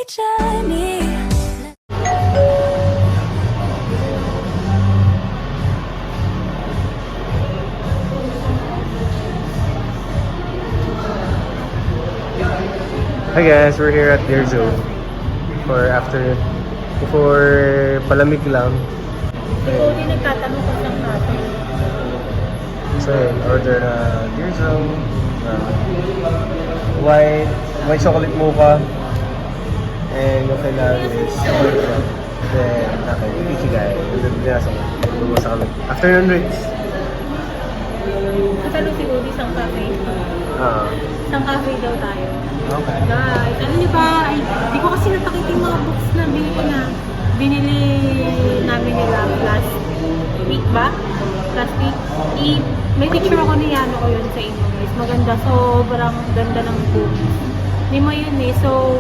journey. Hi guys, we're here at Deer Zone before palamig lang. Ikaw din nagtatanong kung saan natin. So yun, order na Deer Zone, white chocolate mocha, and yung kailangan is chocolate shop. Then, okay, ikigai. And then, binasa ko. Bumasa kami. Afternoon drinks. Kasalo si Udi isang cafe. Isang cafe daw tayo. Okay. Guys, alam niyo ba, di ko kasi napakita yung mga books na binili namin nila last week ba? Last week. May picture ako ni Yano ko yun sa inyo guys. Maganda, sobrang ganda ng books. Hindi mo yun eh. So,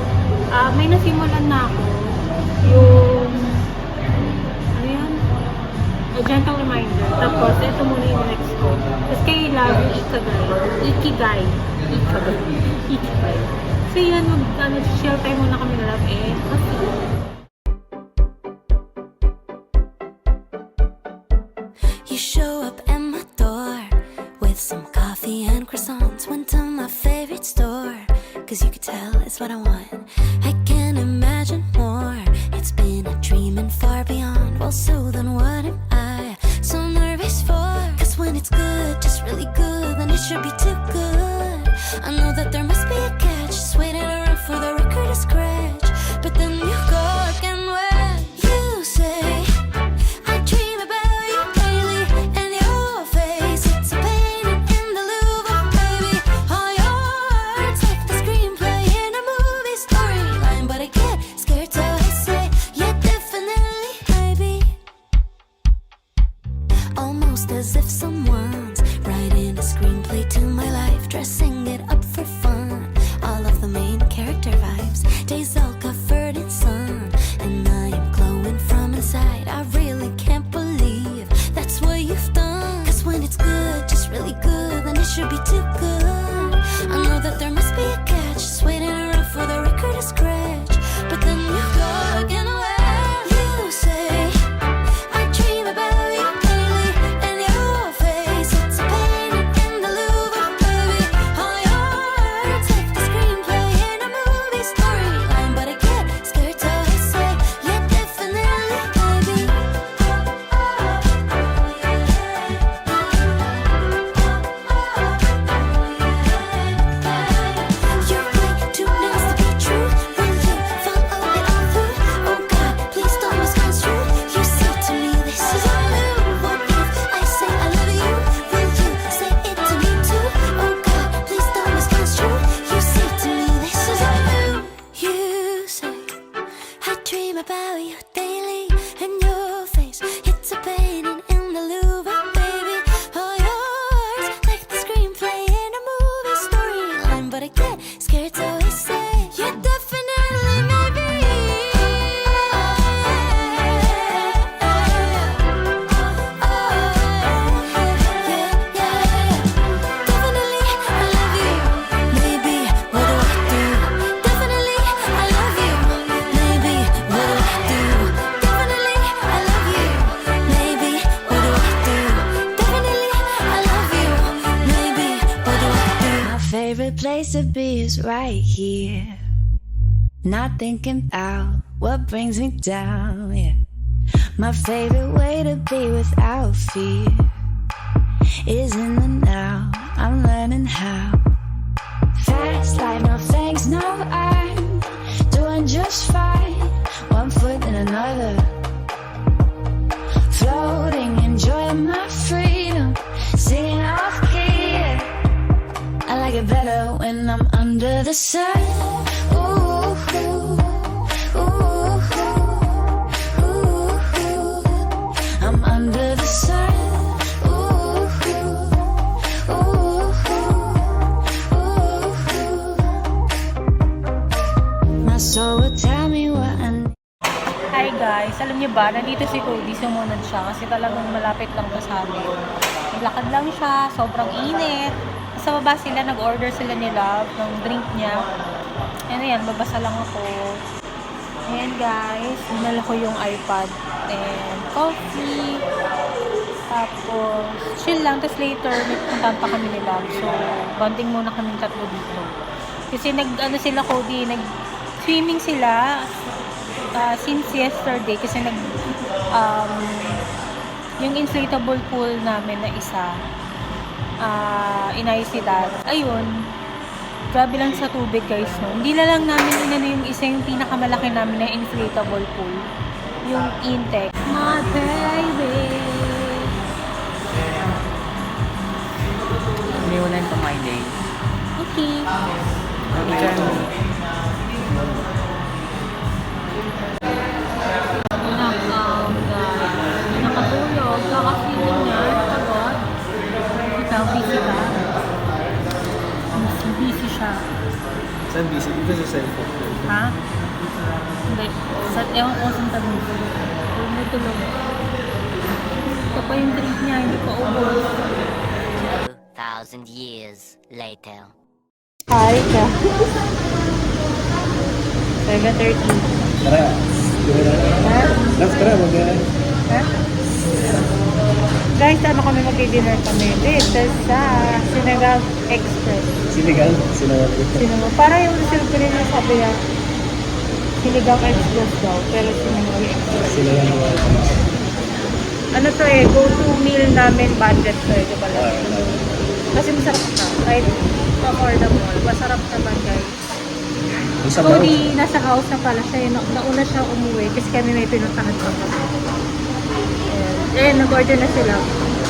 may nasimulan na ako. Yung, ano yun? A Gentle Reminder. Tapos, ito muna yung next ko. Tapos kay Love Ikigai. So yan, share time muna kami na Love kasi You show up at my door with some coffee and croissants. Went to my favorite store, cause you could tell it's what I want. I can't imagine more. It's been a dream and far beyond. Well, so then what am I so nervous for? Cause when it's good, just really good, then it should be too good. I know that there must be a catch, just waiting around for the record to scratch. But then you go again when you say I dream about you daily, and your face, it's a painting in the Louvre, baby. All your words like the screenplay in a movie storyline, but I get scared to say, yeah, definitely, baby. Almost as if someone's writing a screenplay to my life, dressing it up for fun. All of the main character vibes, days all covered in sun, and I am glowing from inside. I really can't believe that's what you've done. Cause when it's good, just really good, then it should be too good. I know that there must be a catch, just waiting around for the record to scratch. But then you go again when you say I dream about you daily, and your face, it's a painting in the Louvre, baby. All your words like the screenplay in a movie storyline, but I get scared to say, yeah, definitely, baby. You're way too nice to be true when you follow it all through. Oh God, please don't misconstrue. You say to me this is all new. What if I say I love you? Will you say it to me too? Oh God, please don't misconstrue. You say to me this is all new. You say I dream about you daily, and your face, it's a painting in the Louvre, baby. All your words like the screenplay in a movie storyline, but I get scared to say, yeah, definitely, maybe. Definitely, I love you. Maybe, what do I do? Definitely, I love you. Maybe, what do I do? Definitely, I love you. Maybe, what do I do? Definitely, I love you. Maybe, what do I do? My favorite place to be is right here. Not thinking about what brings me down, yeah. My favorite way to be without fear is in the now. I'm learning how. Fast life, no thanks, no, I'm doing just fine. One foot in another, floating, enjoying my freedom, singing off key, yeah. I like it better when I'm under the sun. Ooh, ooh, ooh, ooh, ooh. I'm under the sun. Ooh, ooh, ooh, ooh. My soul will tell me what I need. Hi guys, alam niyo ba, nandito si Cody, sumunod siya kasi talagang malapit lang to sa amin. Naglakad lang siya, sobrang init. Sa baba sila, nag-order sila ni Love ng drink niya. Ano yan, babasa lang ako. Ayan guys, dinala ko yung iPad and coffee. Tapos, chill lang. Tapos later, may pupuntahan pa kami nila. So, bonding muna kami tatlo dito. Kasi nag-swimming sila since yesterday. Kasi yung inflatable pool namin na isa, inayos si Dad. Ayun, grabe lang sa tubig guys, no? Hindi na lang namin inano yung isa, yung pinakamalaki namin na inflatable pool. Yung Intex. My baby. Iniunan pa my day. Okay. Nakatulog. Kakasinin niya. Pagod. Ikaw, busy ka? Busy siya. Saan busy? Dito sa cellphone. Ha? Hindi. Ewan ko saan tabi. Tulog. Ito pa yung drink niya. Hindi pa ubos. 2,000 years later. Hi ka. Vega 13. Tara. Lance, tara. Ha? Guys, ano kami mag-dinner kami? Dito sa Sinigang Express. Sinigang? Sinigang. Sinigang. Para yung reserve ko rin yung sabi niya, Sinigang Express daw. Pero Sinigang Express. Sinigang. Ano to go-to meal namin budget to di ba lang? Kasi masarap siya. Kahit affordable. Masarap naman guys. Cody, nasa house na pala siya. Nauna siya umuwi kasi kami may pinuntahan pa. Eh, nag-order na sila.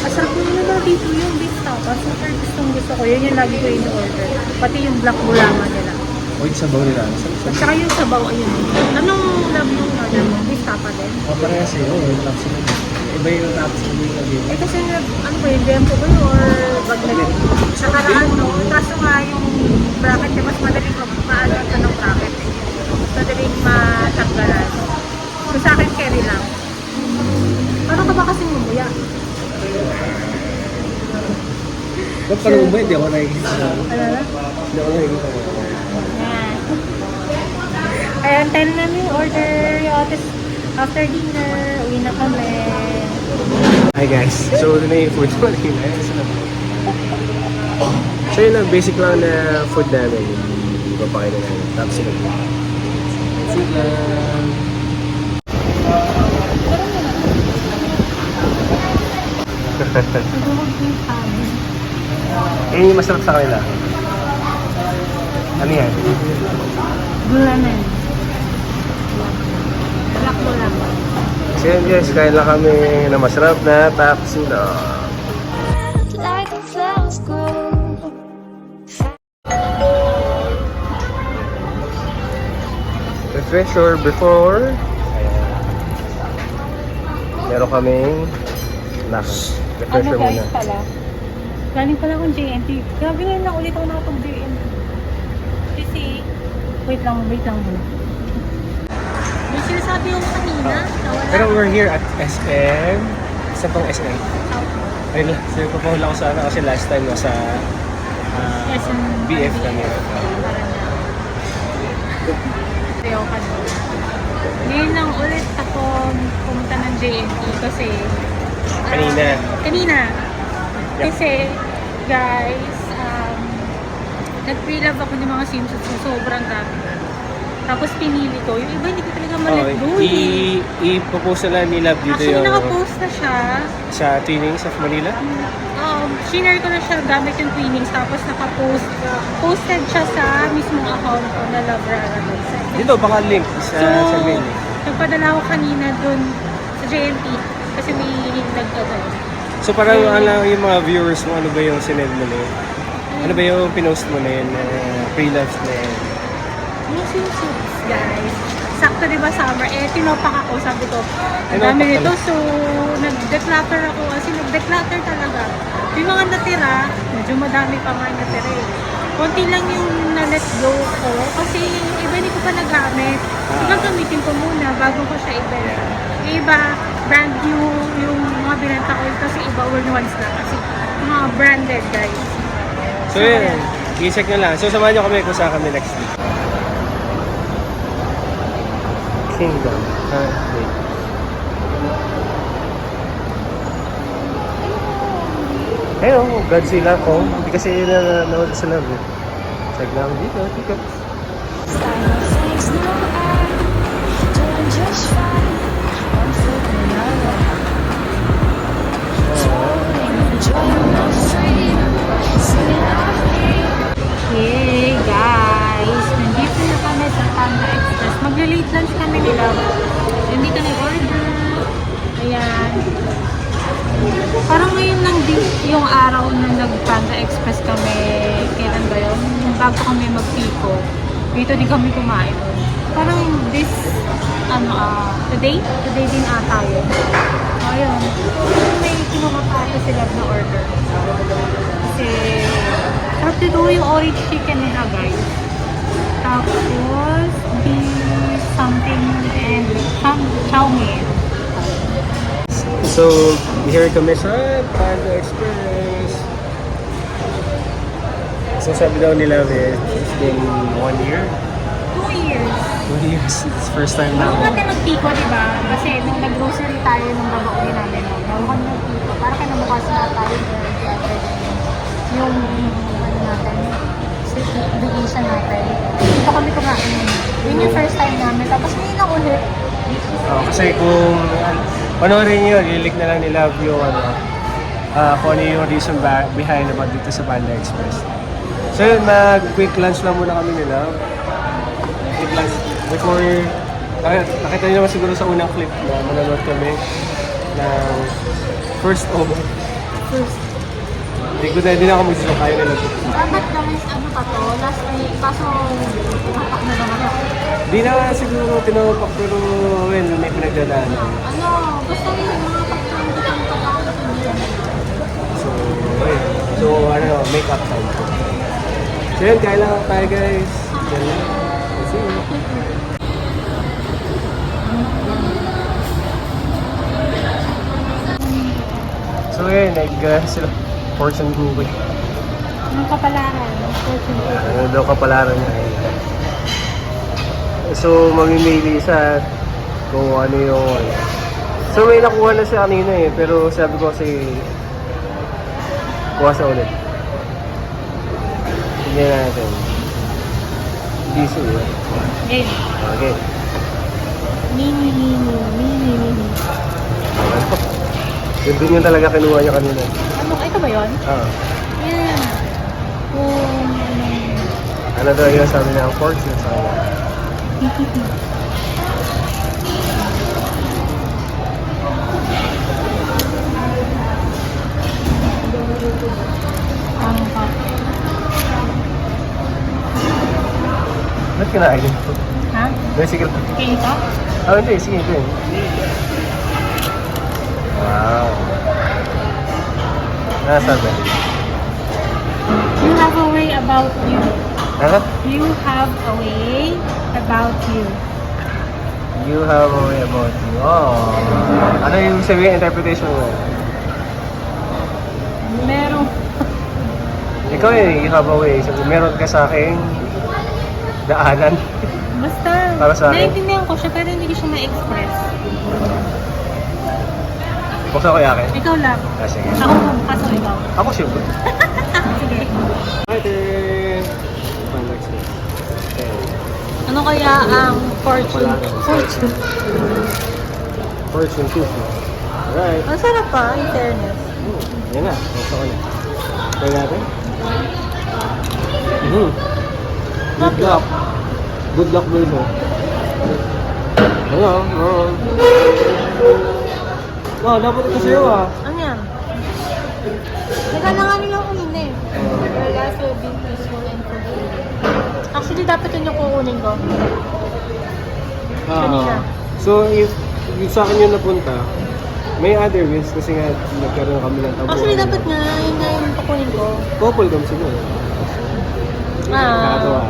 Masarap mo yun na dito yung beef tapas. Super gusto ko. Yun yung lagi ko in-order. Pati yung black bulama nila. Uy, sabaw nila. At saka yung sabaw, ayun. Anong love yung order mo? Beef tapa din? Parehas eh. Tapos iba yung tapos na yung lagi. Eh kasi, ano ba yun? Dempo ba yun? Or bagnet? Sa karaan, no? Kaso nga yung bracket niya, mas madaling maano ka ng bracket eh. Mas madaling matanggalan. So sa akin, carry lang. Paano ka ba kasing umuya? Ba't parang ba? Hindi ako nakikita. Ano na? Hindi ako nakikita. Ayan, tayo na namin yung order. Yung after dinner, uwi na kami. Hi guys, so ito na yung food ko. So yun lang, basic lang na food namin. Papakain na namin. Tapos sila. Food lang. Yun yung masarap sa kanila. Ano yan? Gulaman. Black bulama. So yun guys, kain lang kami na masarap na tapsilo. Like the flowers grow. Refresher before. Meron kaming lakas. Refresher Ano guys muna. pala? Galing pala akong JNT. Grabe ngayon na ulit ako nakapag-JNT. Kasi, wait lang muna. May sinasabi yung kanina na wala. Pero we're here at SM. Saan pang SM? Ayun lang. So, papahula ko sana kasi last time nasa SM BF kami. Sayo ka doon. Ngayon lang ulit ako pumunta ng JNT kasi Kanina. Yep. Kasi, guys, nag-pre-love ako ng mga swimsuits so sobrang dami. Tapos pinili ko. Yung iba hindi ko talaga malet go eh. I-propose na nila dito Actually, yung naka-post na siya. sa Twinings of Manila. Shinare ko na siya gamit yung Twinings. Tapos naka-post. Posted siya sa mismong account ko na Love Rara. Dito, baka link sa So, mail. nagpadala ako kanina dun sa JNT. Kasi may So parang ano yung mga viewers mo, ano ba yung sinend mo na yun? Ano ba yung pinost mo na yun? Pre-loves na yun? Yung swimsuits, guys. Sakto diba summer? Eh, tinopak ako. Sabi ko, ang Tinopak dami ka nito. na? So, nag-declutter ako. Kasi nag-declutter talaga. Yung mga natira, medyo madami pa nga natira eh. Konti lang yung na-let go ko. Kasi yung iba hindi ko pa nagamit. So, gagamitin ko muna bago ko siya ibenta. Yung iba, brand new yung mga binenta ko. Kasi iba, worn ones na. Kasi mga branded, guys. So yun, i-check nyo lang. So samahan nyo kami kung saan kami next week. Kingdom. Wait. Ayun, Godzilla ko. Hindi kasi nanonood sa love eh. Check lang dito, dito. Style things no I doing just fine. One foot in another. Floating, enjoying my freedom. Singing off beat. Hey guys! Nandito na kami sa Panda Express. Magla-late lunch kami nila. Hindi kami order. Ayan. Parang ngayon lang din yung araw na nag-Panda Express kami. Kailan ba yun? Bago kami mag-pico. Dito din kami kumain. Parang this, today? Today din ata yun. Ayun. May kinuha pa ata sila na order. Kasi, sarap dito yung orange chicken nila guys. Tapos, beef something and some chow mein. So, here kami sa Panda Express. So, sabi daw nila, it's been 1 year. 2 years. 2 years. It's first time Bago na. natin nag-pico, diba? Kasi nung nag-grocery tayo nung babauwi namin, no? Bago kami nag-pico, para kinabukas na tayo yung natin, vacation natin. Dito kami kumain. Yun yung first time namin. Tapos ngayon na ulit. Kasi kung panoorin nyo, i-link na lang ni Love yung kung ano yung reason behind about dito sa Panda Express. So yun, mag-quick lunch lang muna kami ni Love. Quick lunch. Before, nakita nyo naman siguro sa unang clip na manonood kami ng first over. Hindi na ako magsisukay nila. Dapat guys, ano pa to? Last week, kaso hapak na naman ako. Di na siguro tinawapak pero well, may pinagdadaanan. Ano, gusto niyo yung mga pagkakas ng pagkakas. So, okay. So, make up time. So yun, kaya lang tayo guys. Yan lang. See you. So yun, sila fortune cookie. Anong kapalaran? Unfortunately. Ano daw kapalaran niya? So, mamimili siya kung ano yung... So, may nakuha na siya kanina eh. Pero sabi ko kasi... Kuha sa ulit. Tignan natin. Busy eh. Game. Okay. Mini. Yun din yung talaga kinuha niya kanina. Ano, ito ba yun? Ah. Yan. Kung Ano daw yun sabi niya ang fortune sa kanya. ano pa? Ba't kinain ito? Ha? Sige. Okay, ito? Hindi. Sige, ito yun. Wow. Nasabi. You have a way about you. Ano? You have a way about you. You have a way about you. Oh. Ano yung sabihin interpretation mo? Meron. Ikaw you have a way. Sabi, meron ka sa aking daanan. Basta, Para sa akin? naiintindihan ko siya pero hindi ko siya ma-express. Buksan ko yung akin. Ikaw lang. Sige. Ako kung kaso ikaw. Ako sure. Sige. Hi there. Okay. Ano kaya ang fortune? Fortune. Fortune cookie. Alright. Ang sarap pa, in fairness. Yan na. Buksan ko na. Try natin. Good luck. Good luck, baby. Ano? Wow, dapat ito sa'yo ah. Ano yan? Nagala nga nila kunin eh. Your life will be peaceful and fulfilling. Actually, dapat yun yung kukunin ko. Kanina. So, if sa akin yung napunta, may other ways kasi nga nagkaroon kami ng tabuan. Actually, dapat nga, yun nga yung kukunin ko. Couple kami siguro. Nakakatawa.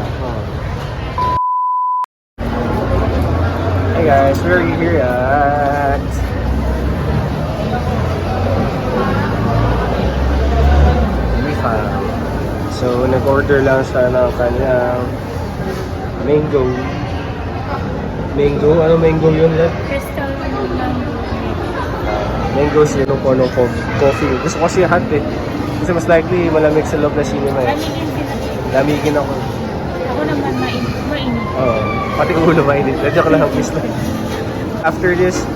Hey guys, we're here at So, nag-order lang siya ng kanyang mango. Mango? Ano mango yun, Lad? Crystal mango. Mango yun kung anong coffee. Gusto ko kasi hot eh. Kasi mas likely malamig sa loob na cinema eh. Lamigin sila. Lamigin ako. Ako naman mainit. Oo. Pati ulo mainit. Joke lang, please lang. After this,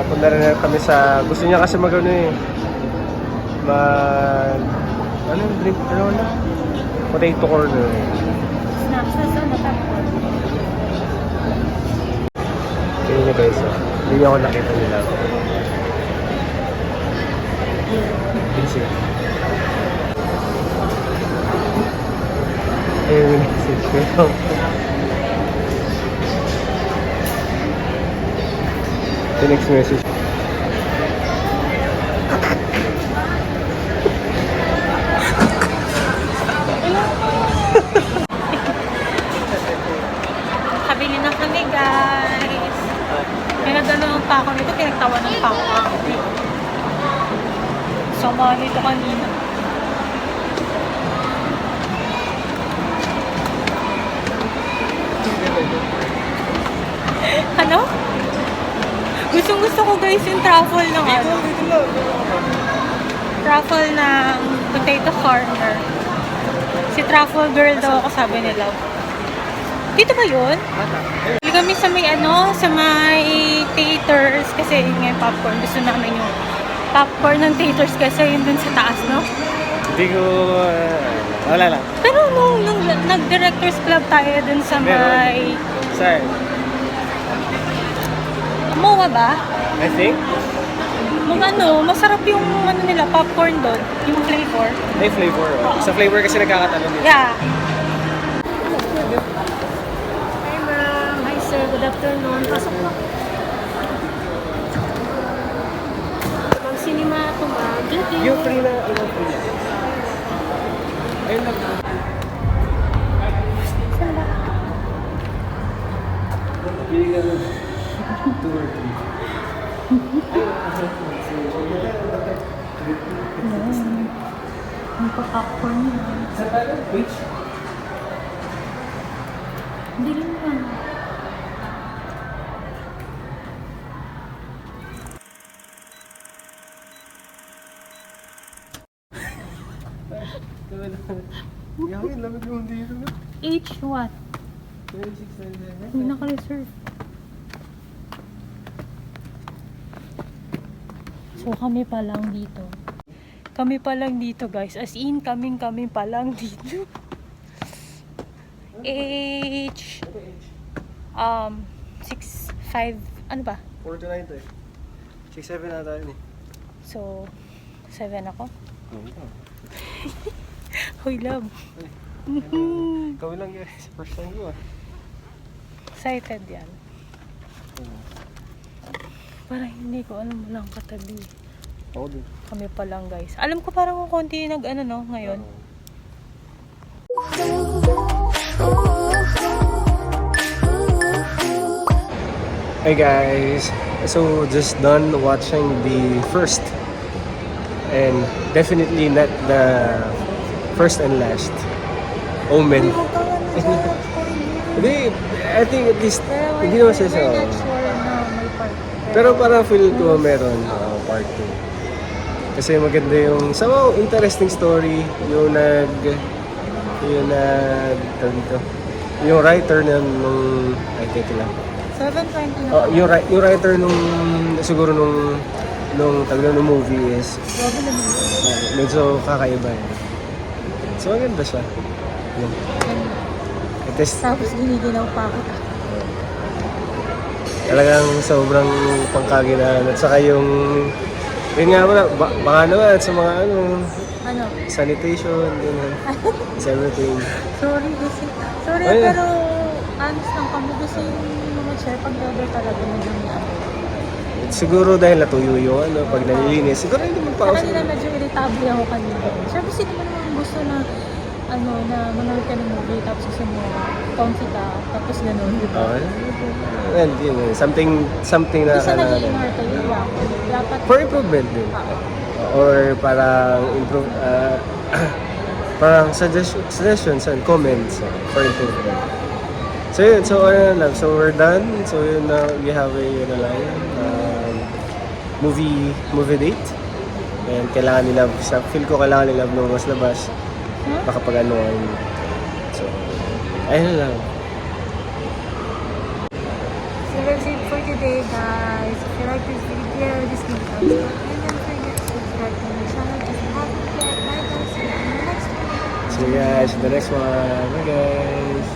punta na kami sa... Gusto niya kasi mag-ano eh. Ano yung drink? Ano na? Potato corner. Snacks na sa natapon. Ayun na guys. Hindi niya ako nakita nila. Busy. Ayun yung message ko. The next message. Kabili na kami, guys. May nagdalo pa ako nito, pinagtawanan pa ako. Sama nito kanina. Ano? Gusto ko guys yung truffle ng ano. Truffle ng potato corner. Si truffle girl daw ako, sabi nila. Dito ba yun? Hindi kami sa may ano, sa may taters kasi yun nga yung popcorn. Gusto namin yung popcorn ng taters kasi yun dun sa taas, no? Hindi ko... wala lang. Pero nung nag-directors club tayo dun sa may... Saan? MOA ba? I think. Masarap yung ano nila, popcorn doon. Yung flavor. May flavor. Sa flavor kasi nagkakatalon din. Yeah. Hi ma'am. Hi sir. Good afternoon. Pasok po. Mag-cinema ito ma'am. Thank you. Yung free na, free na. Ayun lang. Saan ba? Pili ka na. 2 or 3. Ang pa-popcorn yun. Saan tayo? Which? Hindi rin ba? Yakin, lamig yung dito na. H what? 2697. Hindi naka-reserve. So kami pa lang dito. Kami pa lang dito guys. As in, kami pa lang dito. H 6'5", ano ba? 4 to 9 to eh. 6-7 na tayo eh. So 7 ako. Oo. Hoy love. Ikaw lang guys. First time ko ah. Excited yan. Parang hindi ko alam mo lang katabi. Ako din. Kami pa lang guys. Alam ko parang konti nag-ano no ngayon. Hey guys, so just done watching the first and definitely not the first and last Omen. Hindi, I think at least hindi naman siya sa pero parang feel ko meron part 2 kasi maganda yung somehow interesting story yung tawag dito, yung writer nung I think lang 7:20 oh, yung writer siguro nung tawag nung movie is medyo kakaiba eh. So maganda siya yun. Tapos giniginaw pa ako. Talagang sobrang pangkaginaan at saka yung yun nga wala, baka naman sa mga Ano? sanitation, ganun. It's everything. Sorry Ay. pero honest lang kami kasi yung mag-share pag order talaga medyo may ako. Siguro dahil natuyo yung pag nalilinis, siguro hindi Sa magpausa. kanila medyo irritable ako kanina. Siyempre sino mo naman gusto na na manood ka ng movie tapos gusto mo comfy ka tapos gano'n, di ba? Well, yun, something na Hindi siya nag-i-inhard kayo. Dapat for improvement din. Or parang improve parang suggestions and comments for improvement. So yun, so ano lang, so we're done. So yun na, we have a ano lang, movie date. And kailangan nila, feel ko kailangan nila lumabas-labas. Makapag ano. So, ayun lang. So that's it for today, guys. If you like this video, just give it a thumbs up. And don't forget to subscribe to my channel. Just have a good night. Bye, guys. See you in the next one. See you guys in the next one. Bye guys.